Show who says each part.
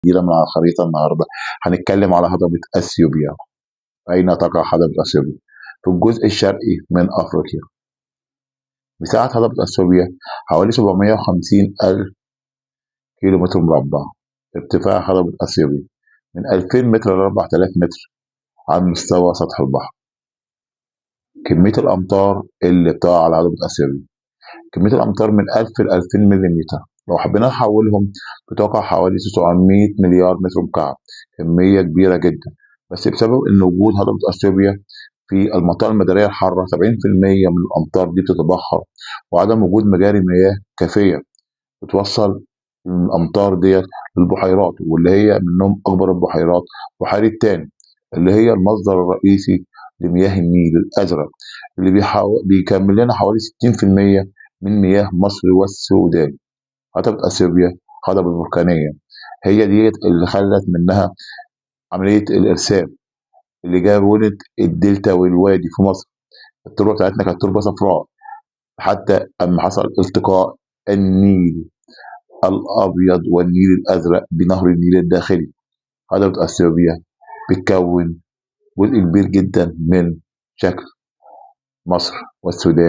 Speaker 1: كبيرة من على الخريطة النهارده. هنتكلم على هضبة أثيوبيا. أين تقع هضبة أثيوبيا؟ في الجزء الشرقي من أفريقيا. مساحة هضبة أثيوبيا حوالي 750 ألف كيلو متر مربع. ارتفاع هضبة أثيوبيا من 2000 متر ل 4000 متر عن مستوى سطح البحر. كمية الأمطار اللي بتقع على هضبة أثيوبيا، كمية الأمطار من 1000 ل 2000 ملم. لو حبينا نحولهم بتقع حوالي 900 مليار متر مكعب، كمية كبيرة جدا. بس بسبب إن وجود هضبة أثيوبيا في المنطقة المدارية الحارة 70% من الأمطار دي بتتبخر، وعدم وجود مجاري مياه كافية بتوصل الأمطار ديت للبحيرات، واللي هي منهم أكبر البحيرات بحيرة تاني، اللي هي المصدر الرئيسي لمياه النيل الأزرق، اللي بيكمل لنا حوالي 60% من مياه مصر والسودان. هضبة أثيوبيا هضبة بركانية، هي ديت اللي خلت منها عملية الإرسال اللي جابت الدلتا والوادي في مصر. التربة بتاعتنا كانت تربة صفراء، حتى أما حصل التقاء النيل الأبيض والنيل الأزرق بنهر النيل الداخلي. هضبة أثيوبيا بتكون جزء كبير جدا من شكل مصر والسودان.